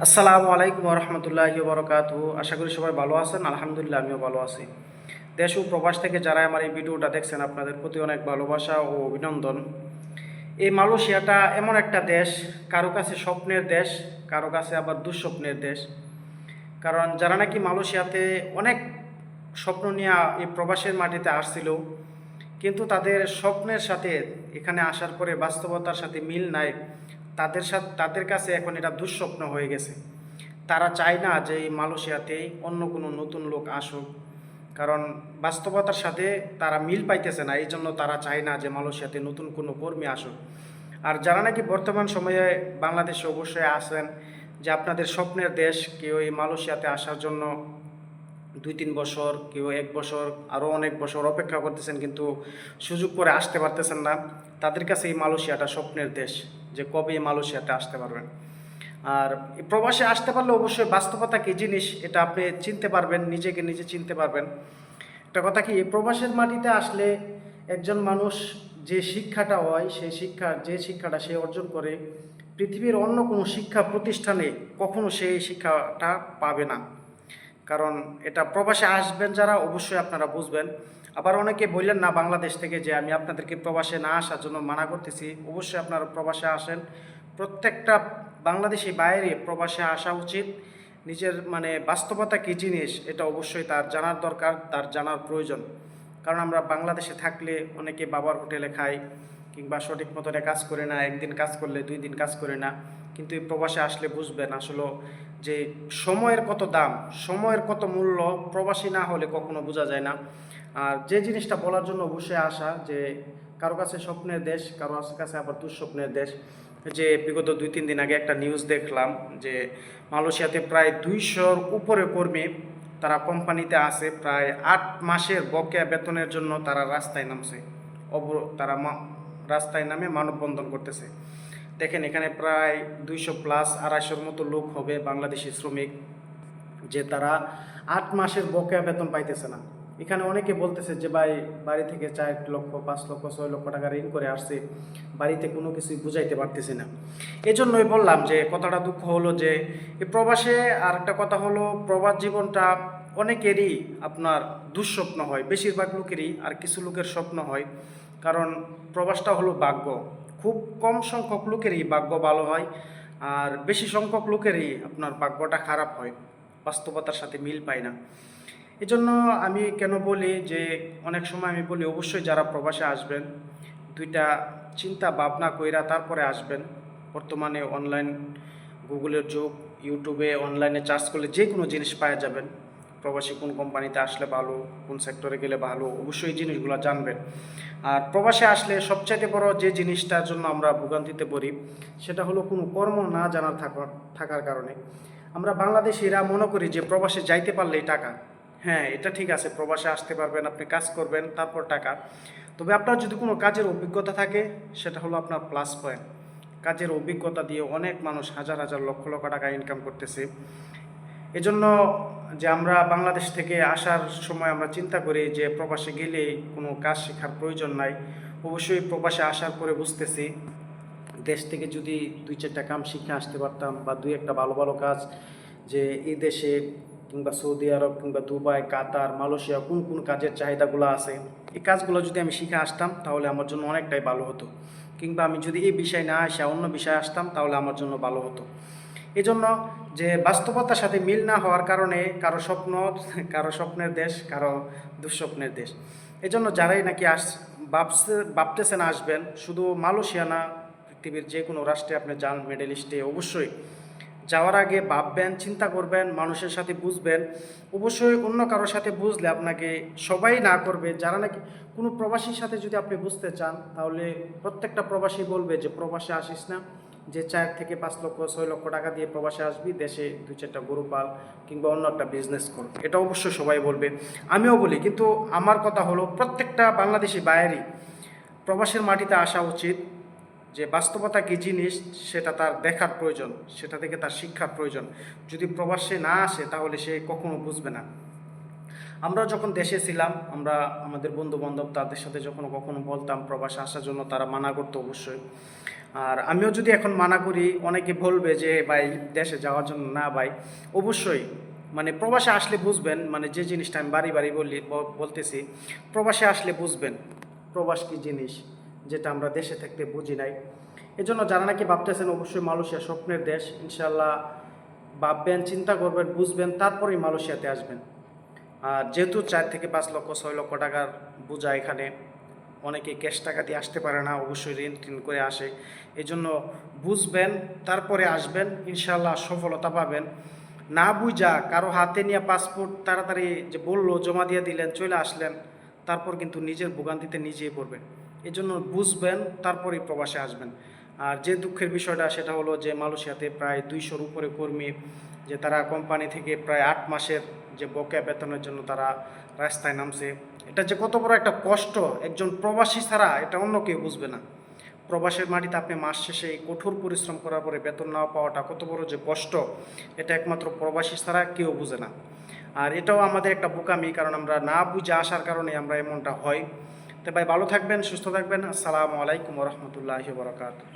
আসসালামু আলাইকুম রহমতুল্লাহি বরকাতু। আশা করি সবাই ভালো আছেন। আলহামদুলিল্লাহ আমিও ভালো আছি। দেশ ও প্রবাস থেকে যারা আমার এই ভিডিওটা দেখছেন আপনাদের প্রতি অনেক ভালোবাসা ও অভিনন্দন। এই মালয়েশিয়াটা এমন একটা দেশ, কারো কাছে স্বপ্নের দেশ, কারো কাছে আবার দুঃস্বপ্নের দেশ। কারণ যারা নাকি মালয়েশিয়াতে অনেক স্বপ্ন নিয়ে এই প্রবাসের মাটিতে আসছিল, কিন্তু তাদের স্বপ্নের সাথে এখানে আসার পরে বাস্তবতার সাথে মিল নাই, তাদের কাছে এখন এটা দুঃস্বপ্ন হয়ে গেছে। তারা চায় না যে এই মালয়েশিয়াতে অন্য কোনো নতুন লোক আসুক, কারণ বাস্তবতার সাথে তারা মিল পাইতেছে না। এই জন্য তারা চায় না যে মালয়েশিয়াতে নতুন কোনো কর্মী আসুক। আর যারা নাকি বর্তমান সময়ে বাংলাদেশে অবশ্যই আসেন, যে আপনাদের স্বপ্নের দেশ, কেউ এই মালয়েশিয়াতে আসার জন্য 2-3 বছর, কেউ 1 বছর, আরও অনেক বছর অপেক্ষা করতেছেন, কিন্তু সুযোগ করে আসতে পারতেছেন না, তাদের কাছে এই মালয়েশিয়াটা স্বপ্নের দেশ, যে কবে এই মালয়েশিয়াতে আসতে পারবেন। আর এই প্রবাসে আসতে পারলে অবশ্যই বাস্তবতা কী জিনিস এটা আপনি চিনতে পারবেন, নিজেকে নিজে চিনতে পারবেন। একটা কথা কি, প্রবাসের মাটিতে আসলে একজন মানুষ যে শিক্ষাটা হয়, সেই শিক্ষাটা সে অর্জন করে, পৃথিবীর অন্য কোনো শিক্ষা প্রতিষ্ঠানে কখনো সেই শিক্ষাটা পাবে না। কারণ এটা প্রবাসে আসবেন যারা, অবশ্যই আপনারা বুঝবেন। আবার অনেকে বললেন না বাংলাদেশ থেকে যে আমি আপনাদেরকে প্রবাসে না আসার জন্য মানা করতেছি। অবশ্যই আপনারা প্রবাসে আসেন। প্রত্যেকটা বাংলাদেশি বাইরে প্রবাসে আসা উচিত। নিজের বাস্তবতা কী জিনিস এটা অবশ্যই তার জানার দরকার, তার জানার প্রয়োজন। কারণ আমরা বাংলাদেশে থাকলে অনেকে বাবার হোটেলে খাই, কিংবা সঠিক মতনে কাজ করে না, একদিন কাজ করলে 2 দিন কাজ করে না। কিন্তু এই প্রবাসে আসলে বুঝবেন আসলে যে সময়ের কত দাম, সময়ের কত মূল্য প্রবাসী না হলে কখনো বোঝা যায় না। আর যে জিনিসটা বলার জন্য অবশ্যই আসা, যে কারো কাছে স্বপ্নের দেশ, কারো কাছে আবার দুঃস্বপ্নের দেশ। যে বিগত 2-3 দিন আগে একটা নিউজ দেখলাম যে মালয়েশিয়াতে প্রায় 200-র উপরে কর্মী তারা কোম্পানিতে আছে, প্রায় 8 মাসের বকেয়া বেতনের জন্য তারা রাস্তায় নামছে। তারা রাস্তায় নামে মানববন্ধন করতেছে। দেখেন, এখানে প্রায় 200+, 250-র মতো লোক হবে বাংলাদেশি শ্রমিক, যে তারা 8 মাসের বকেয়া বেতন পাইতেছে না। এখানে অনেকে বলতেছে যে ভাই, বাড়ি থেকে 4 লক্ষ, 5 লক্ষ, 6 লক্ষ টাকা ঋণ করে আসছে, বাড়িতে কোনো কিছুই বুঝাইতে পারতেছি না। এজন্যই বললাম যে কথাটা দুঃখ হলো যে এই প্রবাসে। আর একটা কথা হলো, প্রবাস জীবনটা অনেকেরই আপনার দুঃস্বপ্ন হয়, বেশিরভাগ লোকেরই। আর কিছু লোকের স্বপ্ন হয়, কারণ প্রবাসটা হলো ভাগ্য। খুব কম সংখ্যক লোকেরই ভাগ্য ভালো হয়, আর বেশি সংখ্যক লোকেরই আপনার ভাগ্যটা খারাপ হয়, বাস্তবতার সাথে মিল পায় না। এজন্য আমি কেন বলি যে অনেক সময় আমি বলি অবশ্যই যারা প্রবাসে আসবেন, দুইটা চিন্তা ভাবনা কইরা তারপরে আসবেন। বর্তমানে অনলাইন, গুগলের যুগ, ইউটিউবে অনলাইনে চার্জ করলে যে কোনো জিনিস পাওয়া যাবেন। প্রবাসী কোন কোম্পানিতে আসলে ভালো, কোন সেক্টরে গেলে ভালো, অবশ্যই এই জিনিসগুলো জানবেন। আর প্রবাসে আসলে সবচাইতে বড় যে জিনিসটার জন্য আমরা ভোগান্তিতে পড়ি, সেটা হলো কোনো কর্ম না জানার থাকার কারণে। আমরা বাংলাদেশিরা মনে করি যে প্রবাসে যাইতে পারলেই টাকা। হ্যাঁ, এটা ঠিক আছে, প্রবাসে আসতে পারবেন, আপনি কাজ করবেন, তারপর টাকা। তবে আপনার যদি কোনো কাজের অভিজ্ঞতা থাকে, সেটা হলো আপনার প্লাস পয়েন্ট। কাজের অভিজ্ঞতা দিয়ে অনেক মানুষ হাজার হাজার লক্ষ লক্ষ টাকা ইনকাম করতেছে। এজন্য যে আমরা বাংলাদেশ থেকে আসার সময় আমরা চিন্তা করি যে প্রবাসে গেলে কোনো কাজ শেখার প্রয়োজন নাই। অবশ্যই প্রবাসে আসার পরে বুঝতেছি, দেশ থেকে যদি 2-4টা কাম শিখে আসতে পারতাম, বা 2-একটা ভালো ভালো কাজ, যে এই দেশে কিংবা সৌদি আরব কিংবা দুবাই, কাতার, মালয়েশিয়া কোন কোন কাজের চাহিদাগুলো আছে, এই কাজগুলো যদি আমি শিখে আসতাম তাহলে আমার জন্য অনেকটাই ভালো হতো। কিংবা আমি যদি এই বিষয় না আসা অন্য বিষয়ে আসতাম তাহলে আমার জন্য ভালো হতো। এজন্য যে বাস্তবতার সাথে মিল না হওয়ার কারণে কারো স্বপ্নের দেশ, কারো দুঃস্বপ্নের দেশ। এজন্য যারাই নাকি ভাবতেছেন আসবেন, শুধু মালয়েশিয়া না, পৃথিবীর যে কোনো রাষ্ট্রে আপনি যান, মিডল ইস্টে, অবশ্যই যাওয়ার আগে ভাববেন, চিন্তা করবেন, মানুষের সাথে বুঝবেন। অবশ্যই অন্য কারোর সাথে বুঝলে আপনাকে সবাই না করবে। যারা নাকি কোনো প্রবাসীর সাথে যদি আপনি বুঝতে চান, তাহলে প্রত্যেকটা প্রবাসী বলবে যে প্রবাসে আসিস না, যে 4 থেকে 5 লক্ষ, 6 লক্ষ টাকা দিয়ে প্রবাসে আসবি, দেশে 2-4টা গরু পাল, কিংবা অন্য একটা বিজনেস কর। এটা অবশ্যই সবাই বলবে, আমিও বলি। কিন্তু আমার কথা হলো, প্রত্যেকটা বাংলাদেশি বাইরেই প্রবাসের মাটিতে আসা উচিত। যে বাস্তবতা কী জিনিস সেটা তার দেখার প্রয়োজন, সেটা থেকে তার শিক্ষার প্রয়োজন। যদি প্রবাসে না আসে তাহলে সে কখনো বুঝবে না। আমরা যখন দেশে ছিলাম, আমরা আমাদের বন্ধু বান্ধব তাদের সাথে যখন কখনো বলতাম প্রবাসে আসার জন্য, তারা মানা করতো অবশ্যই। আর আমিও যদি এখন মানা করি অনেকে বলবে যে ভাই দেশে যাওয়ার জন্য না ভাই, অবশ্যই মানে প্রবাসে আসলে বুঝবেন, মানে যে জিনিসটা আমি বাড়ি বাড়ি বলতেছি, প্রবাসে আসলে বুঝবেন প্রবাস কী জিনিস, যেটা আমরা দেশে থাকতে বুঝি নাই। এজন্য যারা নাকি ভাবতেছেন অবশ্যই মালয়েশিয়া স্বপ্নের দেশ, ইনশাল্লাহ ভাববেন, চিন্তা করবেন, বুঝবেন, তারপরেই মালয়েশিয়াতে আসবেন। আর যেহেতু 4 থেকে 5 লক্ষ 6 লক্ষ টাকার বোঝা এখানে, অনেকে ক্যাশ টাকা দিয়ে আসতে পারে না, অবশ্যই ঋণ টিন করে আসে। এই জন্য বুঝবেন, তারপরে আসবেন, ইনশাল্লাহ সফলতা পাবেন। না বুঝা কারো হাতে নিয়ে পাসপোর্ট তাড়াতাড়ি যে বললো জমা দিয়ে দিলেন, চলে আসলেন, তারপর কিন্তু নিজের ভোগান্তিতে নিজেই পড়বেন। এই জন্য বুঝবেন, তারপরেই প্রবাসে আসবেন। আর যে দুঃখের বিষয়টা সেটা হলো যে মালয়েশিয়াতে প্রায় 200-র উপরে কর্মী, যে তারা কোম্পানি থেকে প্রায় 8 মাসের যে বকেয়া বেতনের জন্য তারা রাস্তায় নামছে। এটা যে কত বড় একটা কষ্ট, একজন প্রবাসী ছাড়া এটা অন্য কেউ বুঝবে না। প্রবাসের মাটিতে আপনি মাস শেষে এই কঠোর পরিশ্রম করার পরে বেতন না পাওয়াটা কত বড় যে কষ্ট, এটা একমাত্র প্রবাসী ছাড়া কেউ বুঝে না। আর এটাও আমাদের একটা বোকামি, কারণ আমরা না বুঝে আসার কারণে আমরা এমনটা হয়। তো ভাই ভালো থাকবেন, সুস্থ থাকবেন। আসসালামু আলাইকুম রহমতুল্লাহি বারাকাতুহু।